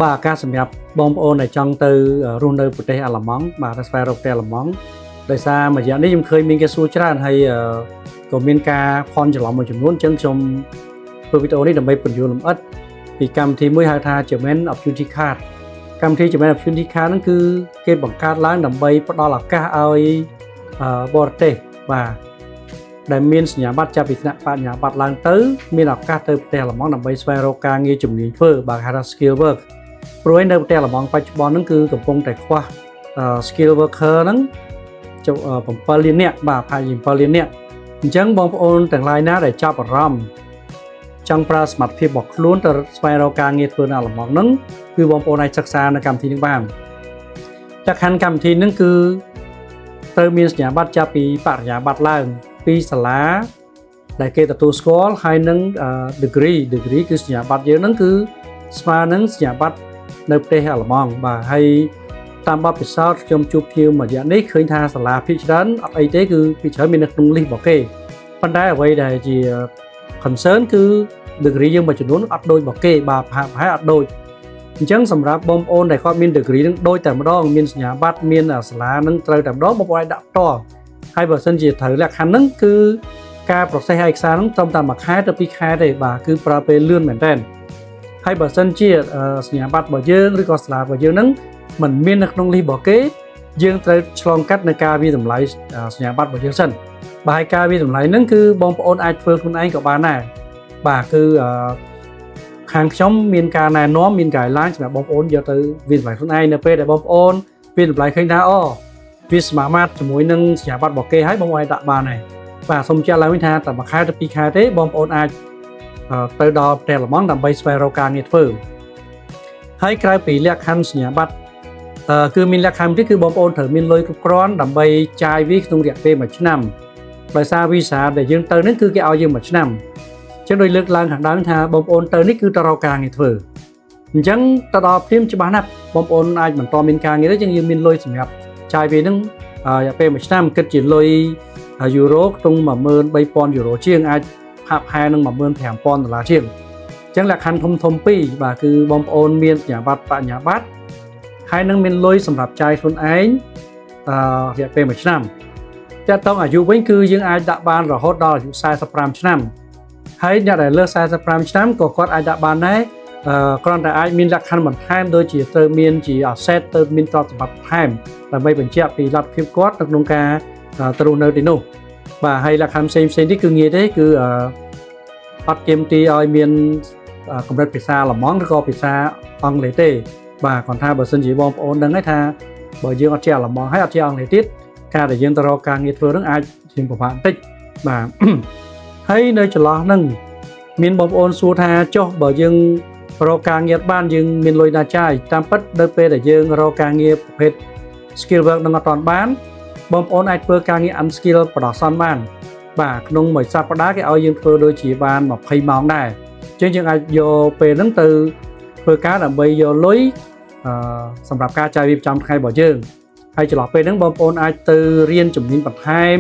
បាទការសម្រាប់បងប្អូនដែលចង់ទៅរស់នៅប្រទេសអាល្លឺម៉ង់បាទទៅស្វែងរកប្រទេសអាល្លឺម៉ង់ដោយសារមួយរយៈនេះខ្ញុំឃើញមានគេសួរច្រើនហើយក៏មានការផន់ច្រឡំមួយចំនួនអញ្ចឹងខ្ញុំធ្វើវីដេអូនេះដើម្បីពន្យល់លម្អិតពីកម្មវិធីមួយហៅថា German Opportunity Card កម្មវិធី German Opportunity Card ហ្នឹងគឺគេបង្កើតឡើងដើម្បីផ្ដល់ឱកាសឲ្យបរទេសបាទដែលមានសញ្ញាបត្រចាប់ពីថ្នាក់បញ្ញាបត្រឡើងទៅមានឱកាសទៅប្រទេសអាល្លឺម៉ង់ដើម្បីស្វែងរកការងារជំនាញធ្វើបាទហៅថា skill work ព្រោះឯនៅប្រទេសអាល្លឺម៉ង់បច្ចុប្បន្នហ្នឹងគឺកំពុងតែខ្វះ skill worker ហ្នឹង7លាននាក់បាទប្រហែលជា7លាននាក់អញ្ចឹងបងប្អូនទាំងឡាយណាដែលចាប់អារម្មណ៍ចង់ប្រើសមត្ថភាពរបស់ខ្លួនទៅស្វែងរកការងារធ្វើនៅអាល្លឺម៉ង់ហ្នឹងគឺបងប្អូនអាចសិក្សានៅកម្មវិធីនេះបានលក្ខខណ្ឌកម្មវិធីហ្នឹងគឺត្រូវមានសញ្ញាបត្រចាប់ពីបរិញ្ញាបត្រឡើងពីសាលាដែលគេទទួលស្គាល់ហើយនឹង degree គឺសញ្ញាបត្រយើងហ្នឹងគឺស្មើនឹងសញ្ញាបត្រនៅប្រទេសអាល្លឺម៉ង់បាទហើយតាមបទពិសោធន៍ខ្ញុំជួបភ្ញៀវមួយរយៈនេះឃើញថាសាលាភាគច្រើនអត់អីទេគឺភាគច្រើនមាននៅក្នុង list របស់គេប៉ុន្តែអ្វីដែលជា concern គឺ degree យើងមួយចំនួនអត់ដូចរបស់គេបាទប្រហែលអត់ដូចអញ្ចឹងសម្រាប់បងប្អូនដែលគាត់មាន degree នឹងដូចតែម្ដងមានសញ្ញាបត្រមានសាលានឹងត្រូវតែម្ដងបងប្អូនអាចដាក់ផ្ទាល់ហើយបើសិនជាត្រូវលក្ខខណ្ឌហ្នឹងគឺការ process ឯកសារហ្នឹងត្រឹមតែ1ខែទៅ2ខែទេបាទគឺប្រើពេលលឿនមែនតើហើយបើសិនជាសញ្ញាបត្ររបស់យើងឬក៏សាលារបស់យើងហ្នឹងมันមាននៅក្នុង list របស់គេយើងត្រូវឆ្លងកាត់នៅការវិតម្លៃសញ្ញាបត្ររបស់យើងសិនបាទហើយការវិតម្លៃហ្នឹងគឺបងប្អូនអាចធ្វើខ្លួនឯងក៏បានដែរបាទគឺខាងខ្ញុំមានការណែនាំមាន guideline សម្រាប់បងប្អូនយកទៅវិតម្លៃខ្លួនឯងនៅពេលដែលបងប្អូនវិតម្លៃឃើញថាអូវាសមាមាត្រជាមួយនឹងសញ្ញាបត្ររបស់គេហើយបងប្អូនអាចដាក់បានដែរបាទសូមចាត់ឡើងវិញថាតែ1ខែទៅ2ខែទេបងប្អូនអាចទៅដល់ប្រទេសអាល្លឺម៉ង់ដើម្បីស្វែងរកការងារធ្វើហើយក្រៅពីលក្ខខណ្ឌសញ្ញាបត្រគឺមានលក្ខខណ្ឌទៀតគឺបងប្អូនត្រូវមានលុយគ្រប់គ្រាន់ដើម្បីចាយវាក្នុងរយៈពេល1ឆ្នាំដោយសារវីសាដែលយើងទៅនេះគឺគេឲ្យយើង1ឆ្នាំអញ្ចឹងដោយលើកឡើងខាងដើមថាបងប្អូនទៅនេះគឺទៅរកការងារធ្វើអញ្ចឹងទៅដល់ព្រាមច្បាស់ណាស់បងប្អូនអាចបន្តមានការងារទេអញ្ចឹងយើងមានលុយសម្រាប់ចាយវានឹងរយៈពេល1ឆ្នាំគិតជាលុយយូរ៉ូក្នុង 13,000 យូរ៉ូជាងអាចហាប់ហែនឹង 15,000 ដុល្លារជាងអញ្ចឹងលក្ខខណ្ឌធំពីរបាទគឺបងប្អូនមានសញ្ញាបត្របញ្ញាបត្រហើយនឹងមានលុយសម្រាប់ចាយខ្លួនឯងរយៈពេល1ឆ្នាំតែតោះអាយុវិញគឺយើងអាចដាក់បានរហូតដល់អាយុ45ឆ្នាំហើយអ្នកដែលលើស45ឆ្នាំក៏គាត់អាចដាក់បានដែរគ្រាន់តែអាចមានលក្ខខណ្ឌបន្ថែមដូចជាត្រូវមានជា asset ទៅមានទ្រព្យសម្បត្តិបន្ថែមដើម្បីបញ្ជាក់ពីលទ្ធភាពគាត់នៅក្នុងការទៅរស់នៅទីនោះបាទហើយលក្ខខណ្ឌផ្សេងនេះគឺងាយទេគឺអត់ទាមទារឲ្យមានកម្រិតភាសាអាល្លឺម៉ង់ឬក៏ភាសាអង់គ្លេសទេបាទគាត់ថាបើសិនជាបងប្អូនដឹងថាបើយើងអត់ចេះអាល្លឺម៉ង់ហើយអត់ចេះអង់គ្លេសទៀតការដែលយើងទៅរកការងារធ្វើនឹងអាចជាពិបាកបន្តិចបាទហើយនៅចន្លោះហ្នឹងមានបងប្អូនសួរថាចុះបើយើងរកការងារបានយើងមានលុយណាចាយតាមពិតនៅពេលដែលយើងរកការងារប្រភេទ skill work នឹងអត់ទាន់បានបងប្អូនអាចធ្វើការងារ unskill បដោះសន្នបានបាទក្នុងមួយសប្តាហ៍គេឲ្យយើងធ្វើដូចជាបាន20ម៉ោងដែរអញ្ចឹងយើងអាចយកពេលហ្នឹងទៅធ្វើការដើម្បីយកលុយសម្រាប់ការចាយវាប្រចាំថ្ងៃរបស់យើងហើយចន្លោះពេលហ្នឹងបងប្អូនអាចទៅរៀនជំនាញបន្ថែម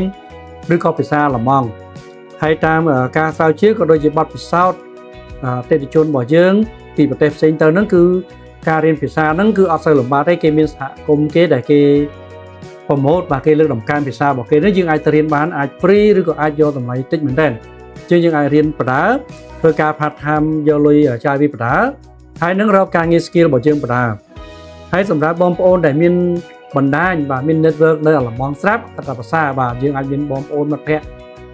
ឬក៏ភាសាអាល្លឺម៉ង់ហើយតាមការស្រាវជ្រាវក៏ដូចជាបទពិសោធន៍អតិថិជនរបស់យើងពីប្រទេសផ្សេងទៅហ្នឹងគឺការរៀនភាសាហ្នឹងគឺអត់សូវលំបាកទេគេមានសហគមន៍គេដែលគេប្រម៉ូទបាទគេលើកតម្កើងភាសារបស់គេនេះយើងអាចទៅរៀនបានអាច free ឬក៏អាចយកតម្លៃតិចមែនតើយើងអាចរៀនបដាធ្វើការ part time យកលុយចាយវាបដាហើយនឹងរកការងារ skill របស់យើងបដាហើយសម្រាប់បងប្អូនដែលមានបណ្ដាញបាទមាន network នៅអាល្លឺម៉ង់ស្រាប់តែភាសាបាទយើងអាចមានបងប្អូនមិត្តភ័ក្តិ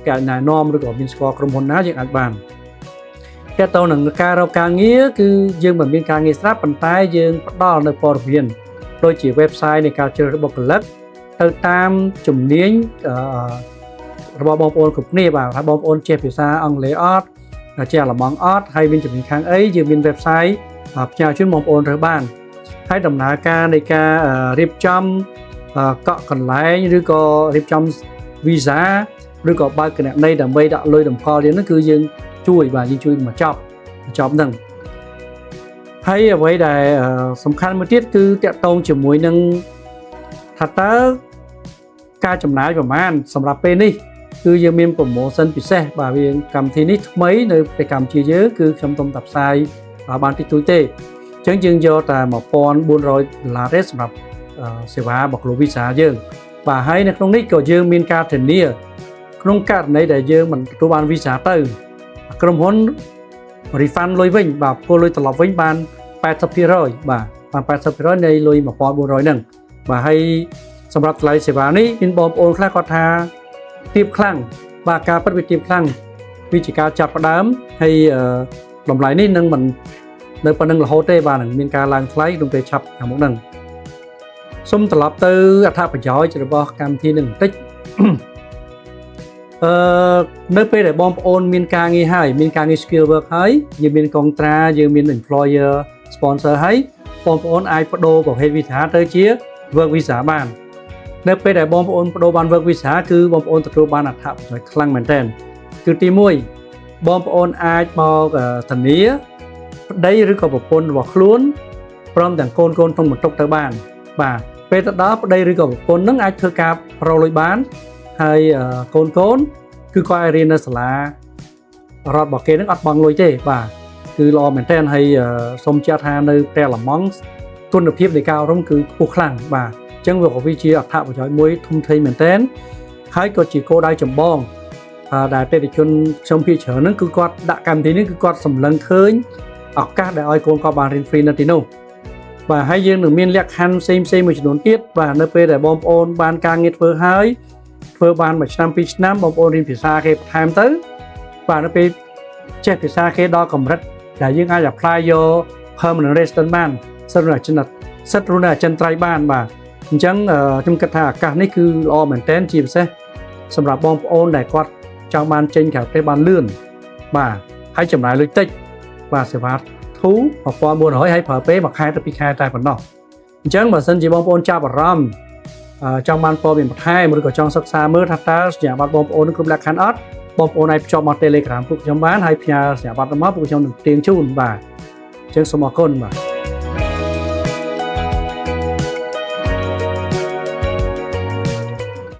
គេណែនាំឬក៏មានស្គាល់ក្រុមហ៊ុនណាយើងអាចបានតែទៅនឹងការរកការងារគឺយើងមិនមានការងារស្រាប់ប៉ុន្តែយើងផ្ដល់នៅព័ត៌មានដូចជា website នៃការជ្រើសរើសបុគ្គលិកទៅតាមជំនាញរបស់បងប្អូនគ្រប់គ្នាបាទហើយបងប្អូនចេះភាសាអង់គ្លេសអត់ចេះអាល្លឺម៉ង់អត់ហើយមានជំនាញខាងអីយើងមាន website ផ្ញើជូនបងប្អូនរើសបានហើយដំណើរការនៃការរៀបចំកក់កន្លែងឬក៏រៀបចំ visa ឬក៏បើកគណនីដើម្បីដាក់លុយតម្កល់យើងហ្នឹងគឺយើងជួយបាទយើងជួយមកចប់ហ្នឹងហើយអ្វីដែលសំខាន់មួយទៀតគឺតាក់ទងជាមួយនឹងថាតើការចំណាយប្រមាណសម្រាប់ពេលនេះគឺយើងមាន promotion ពិសេសបាទវាកម្មវិធីនេះថ្មីនៅប្រទេសកម្ពុជាយើងគឺខ្ញុំទុំតាផ្សាយបានតិចតួចទេ ចឹងយើងយកតែ$1,400ទេសម្រាប់សេវាបកគោវីសាយើងបាទហើយនៅក្នុងនេះក៏យើងមានការធានាក្នុងករណីដែលយើងមិនទទួលបានវីសាទៅក្រុមហ៊ុន refund លុយវិញបាទពលលុយត្រឡប់វិញបាន80%បាទបាន80%នៃលុយ$1,400ហ្នឹងបាទហើយសម្រាប់ថ្លៃសេវានេះមានបងប្អូនខ្លះគាត់ថាទាបខ្លាំងបាទការពិតវាទាបខ្លាំងវាជាការចាប់ផ្ដើមហើយតម្លៃនេះនឹងមិននៅប៉ុណ្្នឹងរហូតទេបាទនឹងមានការឡើងថ្លៃក្នុងពេលឆាប់ខាងមុខហ្នឹងសូមត្រឡប់ទៅអត្ថប្រយោជន៍របស់កម្មវិធីនឹងបន្តិចនៅពេលដែលបងប្អូនមានការងារហើយមានការងារ skill work ហើយយើងមានកងត្រាយើងមាន employer sponsor ហើយបងប្អូនអាចបដូរប្រភេទ visa ទៅជា work visa បាននៅពេលដែលបងប្អូនបដូរបាន work visa គឺបងប្អូនទទួលបានអត្ថប្រយោជន៍ខ្លាំងមែនទែនគឺទី1បងប្អូនអាចមកធានាប្តីឬក៏ប្រពន្ធរបស់ខ្លួនព្រមទាំងកូនក្នុងបន្ទុកទៅបានបាទពេលទៅដល់ប្តីឬក៏ប្រពន្ធនឹងអាចធ្វើការប្រលុយបានហើយកូនគឺគាត់ឲ្យរៀននៅសាលារដ្ឋរបស់គេនឹងអត់បង់លុយទេបាទគឺល្អមែនទែនហើយសូមចាត់ថានៅព្រះអាឡម៉ង់គុណភាពនៃការអប់រំគឺខ្ពស់ខ្លាំងបាទអញ្ចឹងវាក៏វាជាអត្ថប្រយោជន៍មួយធំធេងមែនទែនហើយក៏ជាគោលដៅចម្បងដែលបេតិជនខ្ញុំភាគច្រើនហ្នឹងគឺគាត់ដាក់កម្មវិធីនេះគឺគាត់សម្លឹងឃើញឱកាសដែលឲ្យកូនគាត់បានរៀន free នៅទីនោះបាទហើយយើងនឹងមានលក្ខខណ្ឌផ្សេងមួយចំនួនទៀតបាទនៅពេលដែលបងប្អូនបានការងារធ្វើហើយធ្វើបាន1ឆ្នាំ2ឆ្នាំបងប្អូនរៀនភាសាគេបន្ថែមទៅបាទនៅពេលចេះភាសាគេដល់កម្រិតដែលយើងអាច apply យក permanent resident បានសិទ្ធិរស់នៅអចិន្ត្រៃយ៍បានបាទអញ្ចឹងខ្ញុំគិតថាឱកាសនេះគឺល្អមែនទែនជាពិសេសសម្រាប់បងប្អូនដែលគាត់ចង់បានចេញក្រៅប្រទេសបានលឿនបាទហើយចំណាយលុយតិចបាទសេវាធូរ$1,400ហើយប្រើពេល1ខែទៅ2ខែតែប៉ុណ្ណោះអញ្ចឹងបើសិនជាបងប្អូនចាប់អារម្មណ៍ចង់បានព័ត៌មានបន្ថែមឬក៏ចង់សិក្សាមើលថាតើសញ្ញាបត្របងប្អូននឹងគ្រប់លក្ខខណ្ឌអត់បងប្អូនអាចភ្ជាប់មក Telegram ពួកខ្ញុំបានហើយផ្ញើសញ្ញាបត្រមកពួកខ្ញុំនឹងផ្ទៀងជូនបាទអញ្ចឹងសូមអរគុណបាទ